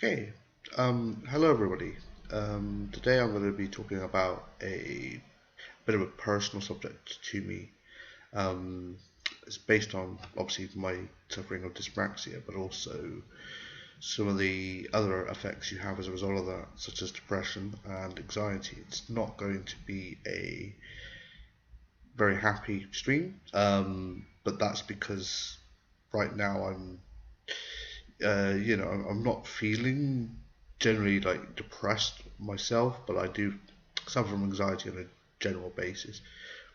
Okay, hello everybody. Today I'm going to be talking about a bit of a personal subject to me. Um, it's based on obviously my suffering of dyspraxia, but also some of the other effects you have as a result of that, such as depression and anxiety. It's not going to be a very happy stream, but that's because right now I'm not feeling generally like depressed myself, but I do suffer from anxiety on a general basis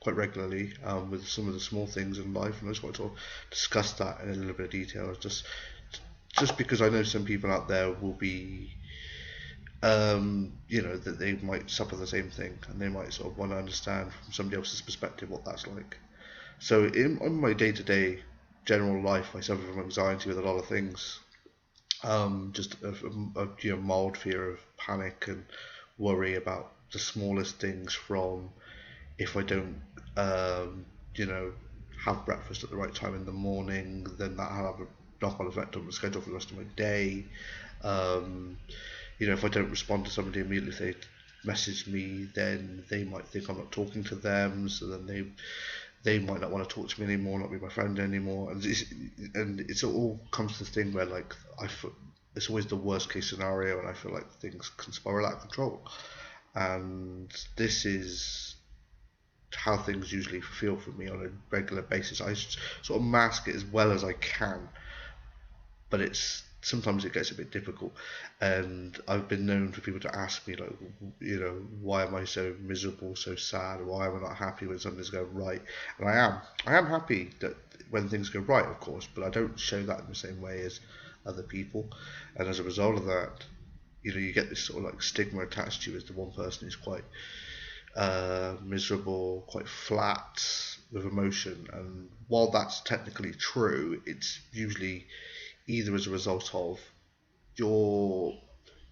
quite regularly with some of the small things in life, and I just want to discuss that in a little bit of detail. Just because I know some people out there will be, that they might suffer the same thing, and they might sort of want to understand from somebody else's perspective what that's like. So in my day to day general life, I suffer from anxiety with a lot of things. Just a mild fear of panic and worry about the smallest things, from if I don't, um, you know, have breakfast at the right time in the morning, then that'll have a knock-on effect on the schedule for the rest of my day. Um, if I don't respond to somebody immediately, if they message me, then they might think I'm not talking to them, so then they might not want to talk to me anymore, not be my friend anymore, and it's all comes to this thing where like it's always the worst case scenario, and I feel like things can spiral out of control, and this is how things usually feel for me on a regular basis. I sort of mask it as well as I can, but it's sometimes it gets a bit difficult, and I've been known for people to ask me like, why am I so miserable, so sad, why am I not happy when something's going right? And I am happy that when things go right, of course, but I don't show that in the same way as other people, and as a result of that, you get this sort of like stigma attached to you as the one person who's quite miserable, quite flat with emotion. And while that's technically true, it's usually either as a result of your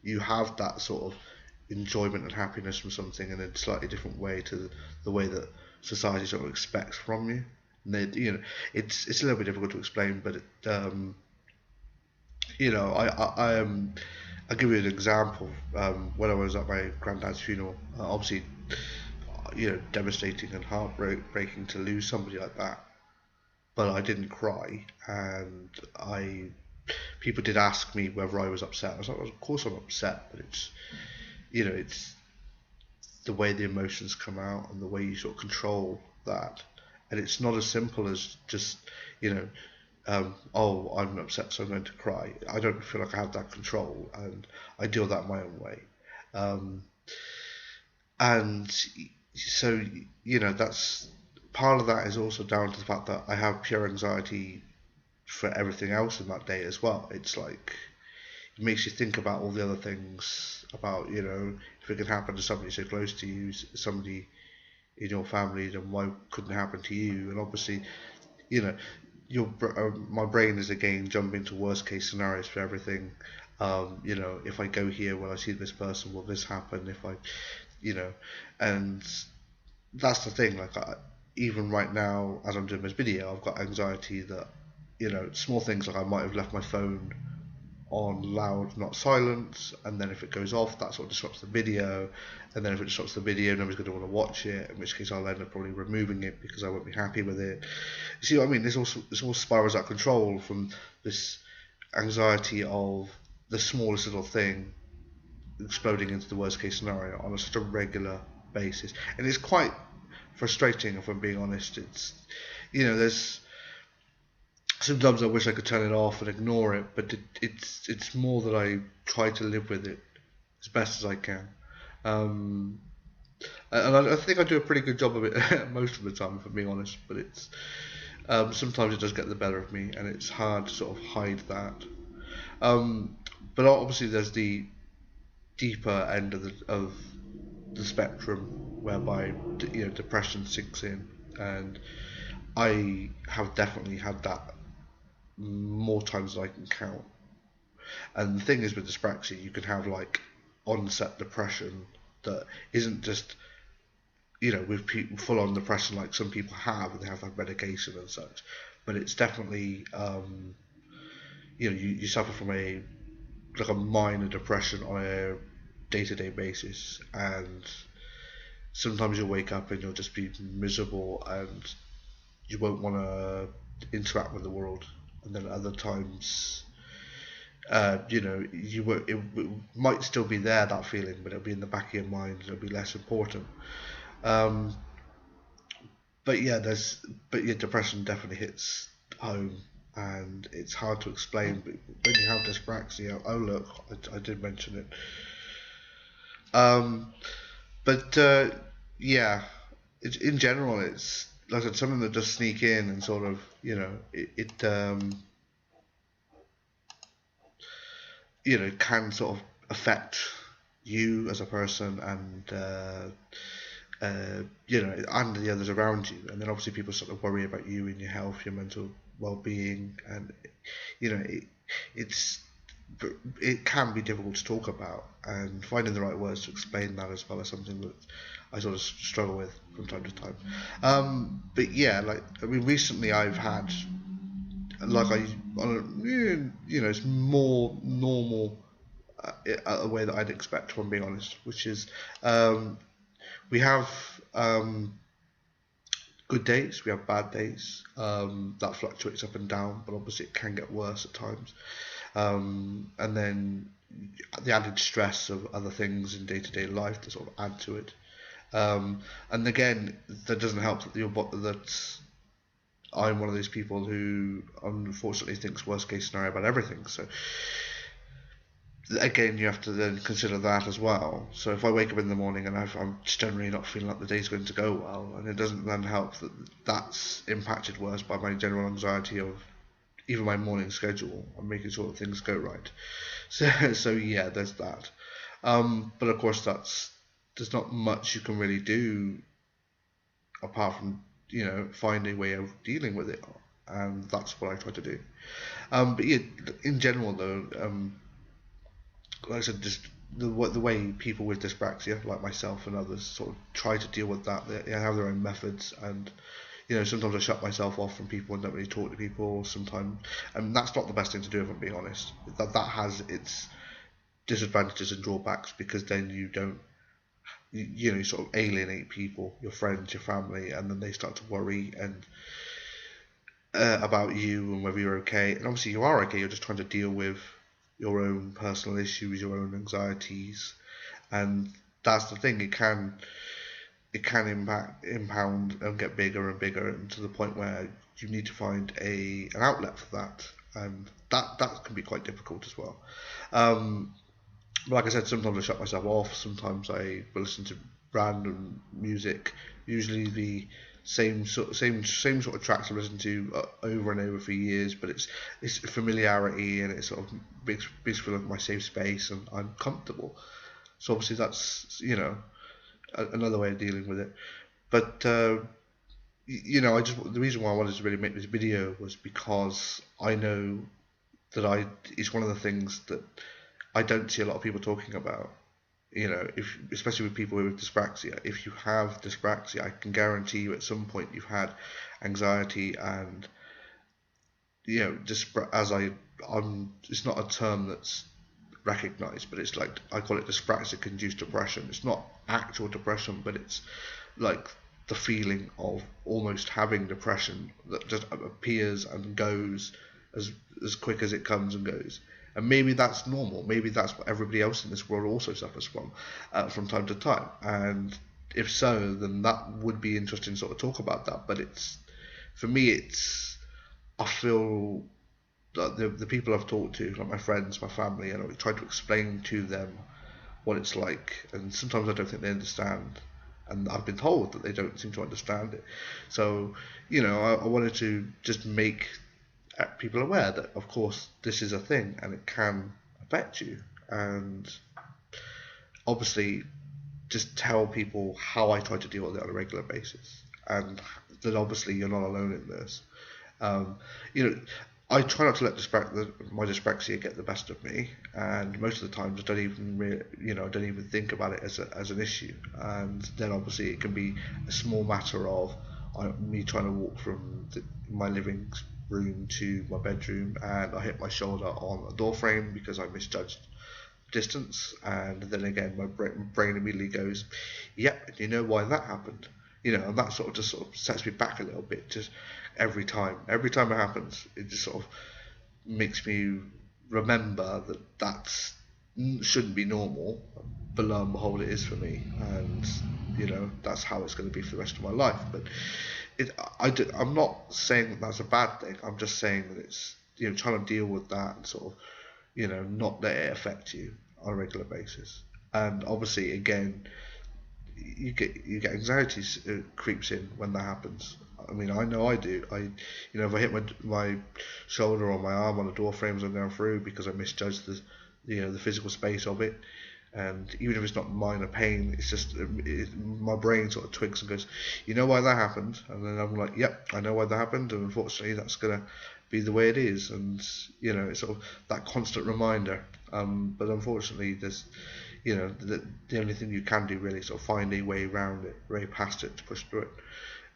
you have that sort of enjoyment and happiness from something in a slightly different way to the way that society sort of expects from you. And it's a little bit difficult to explain, but I am. I'll give you an example. When I was at my granddad's funeral, obviously, devastating and heartbreaking to lose somebody like that. But I didn't cry, and I people did ask me whether I was upset. I was like, well, of course I'm upset, but it's the way the emotions come out and the way you sort of control that. And it's not as simple as just, you know, oh, I'm upset, so I'm going to cry. I don't feel like I have that control, and I deal that my own way. Um, and so, that's part of that is also down to the fact that I have pure anxiety for everything else in that day as well. It's like it makes you think about all the other things about, if it can happen to somebody so close to you, somebody in your family, then why couldn't it happen to you? And obviously, you know, my brain is again jumping to worst case scenarios for everything. If I go here, will I see this person? Will this happen? If I, you know, and that's the thing. Like, even right now, as I'm doing this video, I've got anxiety that, small things like I might have left my phone on loud, not silent, and then if it goes off, that sort of disrupts the video, and then if it disrupts the video, nobody's going to want to watch it, in which case I'll end up probably removing it because I won't be happy with it. You see what I mean? This all spirals out of control from this anxiety of the smallest little thing exploding into the worst case scenario on such a regular basis, and it's quite frustrating if I'm being honest. There's sometimes I wish I could turn it off and ignore it, but it's more that I try to live with it as best as I can. Um, and I think I do a pretty good job of it most of the time, if I'm being honest. But it's sometimes it does get the better of me, and it's hard to sort of hide that. Um, but obviously, there's the deeper end of the spectrum, whereby depression sinks in, and I have definitely had that more times than I can count. And the thing is with dyspraxia, you can have like onset depression that isn't just with people full on depression like some people have, and they have medication and such. But it's definitely you suffer from a like a minor depression on a day-to-day basis, and sometimes you'll wake up and you'll just be miserable and you won't want to interact with the world, and then other times it might still be there, that feeling, but it'll be in the back of your mind and it'll be less important. um, but depression definitely hits home, and it's hard to explain. But when you have dyspraxia, oh look, I did mention it. Um, but yeah, in general, it's like I said, something that does sneak in and sort of, can sort of affect you as a person, and the others around you. And then obviously people sort of worry about you and your health, your mental well-being, and you know, it's it can be difficult to talk about, and finding the right words to explain that as well is something that I sort of struggle with from time to time. But yeah, recently I've had it's more normal, a way that I'd expect, if I'm being honest, which is we have good days, we have bad days. That fluctuates up and down, but obviously it can get worse at times. And then the added stress of other things in day-to-day life to sort of add to it. And again, that doesn't help that I'm one of those people who unfortunately thinks worst case scenario about everything. So again, you have to then consider that as well. So if I wake up in the morning and I'm generally not feeling like the day's going to go well, and it doesn't then help that that's impacted worse by my general anxiety of even my morning schedule and making sure that things go right. So yeah, there's that. But of course, there's not much you can really do apart from find a way of dealing with it, and that's what I try to do. But yeah, in general though, like I said, just the way people with dyspraxia, like myself and others, sort of try to deal with that. They have their own methods, and sometimes I shut myself off from people and don't really talk to people. Sometimes, and that's not the best thing to do, if I'm being honest. That has its disadvantages and drawbacks, because then you don't, you sort of alienate people, your friends, your family, and then they start to worry and about you and whether you're okay. And obviously you are okay. You're just trying to deal with your own personal issues, your own anxieties, and that's the thing. It can impound and get bigger and bigger, and to the point where you need to find an outlet for that, and that can be quite difficult as well. Like I said, sometimes I shut myself off. Sometimes I will listen to random music, usually the same sort of tracks I've listened to over and over for years, but it's familiarity, and it sort of makes me feel like my safe space and I'm comfortable. So obviously that's another way of dealing with it. But the reason why I wanted to really make this video was because I know that it's one of the things that I don't see a lot of people talking about. Especially with people with dyspraxia. If you have dyspraxia, I can guarantee you at some point you've had anxiety, and it's not a term that's recognized, but it's like, I call it dyspraxic-induced depression. It's not actual depression, but it's like the feeling of almost having depression that just appears and goes as quick as it comes and goes. And maybe that's normal. Maybe that's what everybody else in this world also suffers from time to time. And if so, then that would be interesting to sort of talk about that. But for me, I feel that the people I've talked to, like my friends, my family, and I try to explain to them what it's like. And sometimes I don't think they understand. And I've been told that they don't seem to understand it. So, I wanted to just make people aware that, of course, this is a thing and it can affect you, and obviously just tell people how I try to deal with it on a regular basis, and that obviously you're not alone in this. I try not to let my dyspraxia get the best of me, and most of the times I don't even think about it as an issue. And then obviously it can be a small matter of me trying to walk from my living room to my bedroom, and I hit my shoulder on a door frame because I misjudged distance. And then again, my brain immediately goes, "Yep, you know why that happened." And that sort of just sort of sets me back a little bit. Just every time it happens, it just sort of makes me remember that shouldn't be normal, but lo and behold, it is for me, and that's how it's going to be for the rest of my life. But I'm not saying that that's a bad thing. I'm just saying that it's trying to deal with that and sort of not let it affect you on a regular basis. And obviously, again, you get anxiety creeps in when that happens. I mean, I know I do. If I hit my shoulder or my arm on a door frame as I'm going through because I misjudged the physical space of it, and even if it's not minor pain, it's just my brain sort of twigs and goes, "You know why that happened?" And then I'm like, "Yep, I know why that happened," and unfortunately, that's gonna be the way it is. And it's sort of that constant reminder. But unfortunately, there's the only thing you can do really is sort of find a way around it, way past it, to push through it.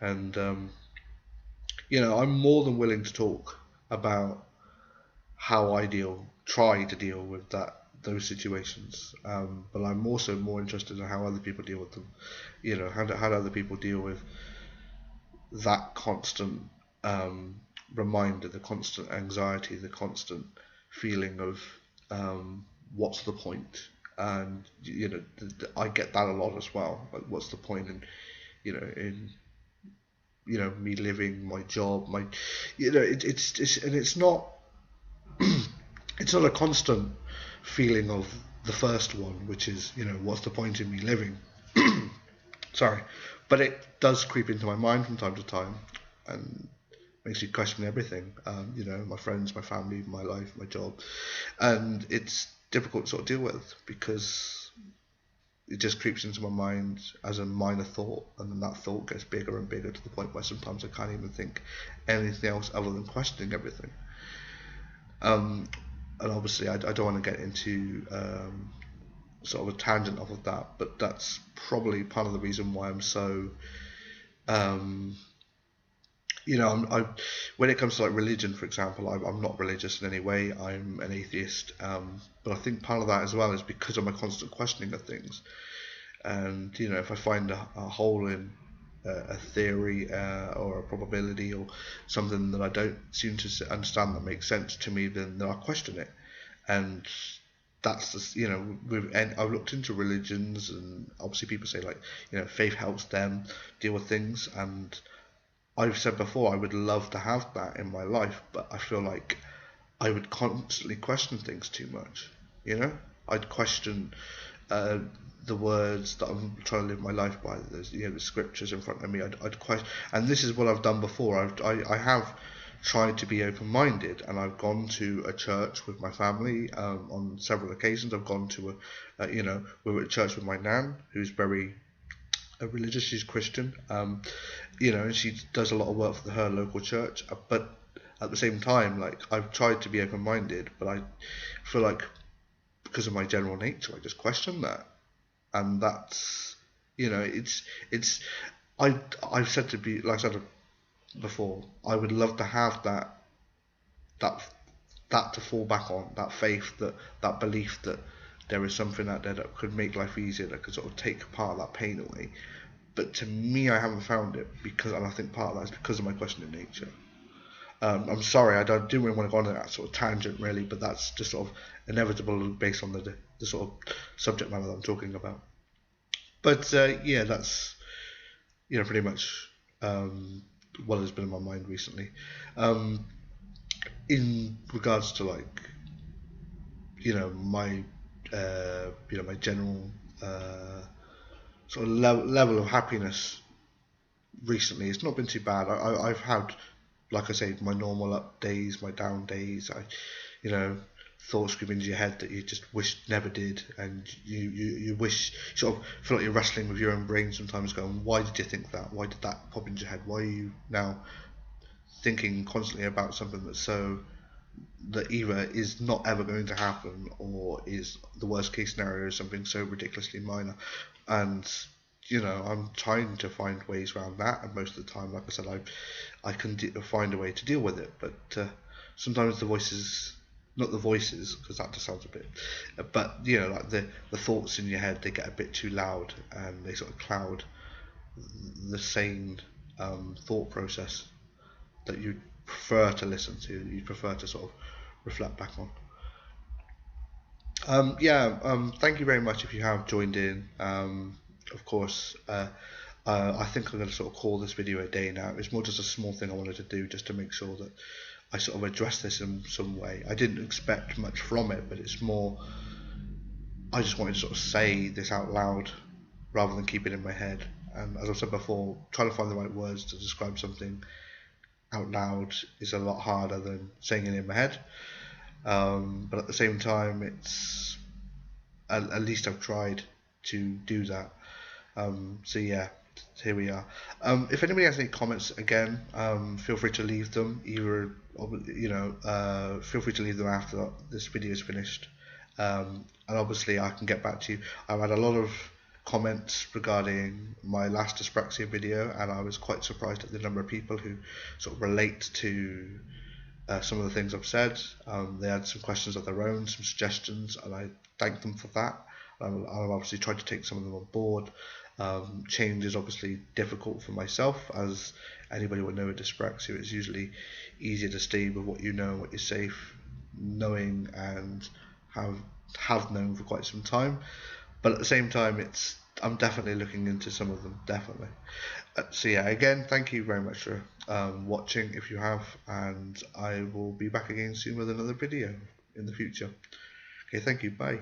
And I'm more than willing to talk about how I try to deal with those situations. But I'm also more interested in how other people deal with them. How do other people deal with that constant reminder, the constant anxiety, the constant feeling of what's the point? And I get that a lot as well. Like, what's the point in me living, my job, it's not it's not a constant feeling of the first one, which is what's the point in me living. Sorry, but it does creep into my mind from time to time and makes me question everything. My friends, my family, my life, my job, and it's difficult to sort of deal with because it just creeps into my mind as a minor thought, and then that thought gets bigger and bigger to the point where sometimes I can't even think anything else other than questioning everything. And obviously, I don't want to get into sort of a tangent off of that, but that's probably part of the reason why I'm so when it comes to like religion, for example, I'm not religious in any way. I'm an atheist, but I think part of that as well is because of my constant questioning of things. And if I find a hole in a theory or a probability or something that I don't seem to understand that makes sense to me, then I'll question it. And that's just, I've looked into religions, and obviously people say like faith helps them deal with things, and I've said before, I would love to have that in my life, but I feel like I would constantly question things too much. I'd question the words that I'm trying to live my life by. There's the scriptures in front of me. I'd question, and this is what I've done before. I have tried to be open-minded, and I've gone to a church with my family on several occasions. I've gone to we were at church with my nan, who's very religious. She's Christian, and she does a lot of work for her local church. But at the same time, like, I've tried to be open-minded, but I feel like because of my general nature, I just question that, and that's I've said to be, like I said before, I would love to have that to fall back on, that faith, that belief that there is something out there that could make life easier, that could sort of take part of that pain away. But to me, I haven't found it, and I think part of that is because of my questioning nature. I'm sorry, I didn't really want to go on that sort of tangent really, but that's just sort of inevitable based on the sort of subject matter that I'm talking about. But yeah, that's pretty much what has been in my mind recently. In regards to like my my general sort of level of happiness recently, it's not been too bad. I've had, like I say, my normal up days, my down days. Thoughts creep into your head that you just wish never did, and you wish, sort of feel like you're wrestling with your own brain sometimes, going, why did you think that? Why did that pop into your head? Why are you now thinking constantly about something that either is not ever going to happen, or is the worst case scenario, something so ridiculously minor? And I'm trying to find ways around that, and most of the time, like I said, I can find a way to deal with it. But sometimes the voices, not the voices, because that just sounds a bit, but like the thoughts in your head, they get a bit too loud, and they sort of cloud the sane thought process that you prefer to listen to, you prefer to sort of reflect back on. Thank you very much if you have joined in. Of course, I think I'm going to sort of call this video a day now. It's more just a small thing I wanted to do just to make sure that I sort of address this in some way. I didn't expect much from it, but it's more, I just wanted to sort of say this out loud rather than keep it in my head. And as I've said before, trying to find the right words to describe something out loud is a lot harder than saying it in my head. But at the same time, it's at least I've tried to do that. So yeah, here we are. If anybody has any comments, again, feel free to leave them. Either feel free to leave them after this video is finished. And obviously, I can get back to you. I've had a lot of comments regarding my last dyspraxia video, and I was quite surprised at the number of people who sort of relate to some of the things I've said. They had some questions of their own, some suggestions, and I thank them for that. I've obviously tried to take some of them on board. Change is obviously difficult for myself, as anybody would know with dyspraxia. It's usually easier to stay with what you know, what you're safe knowing, and have known for quite some time. But at the same time, I'm definitely looking into some of them, definitely. So yeah, again, thank you very much for watching if you have, and I will be back again soon with another video in the future. Okay, thank you, bye.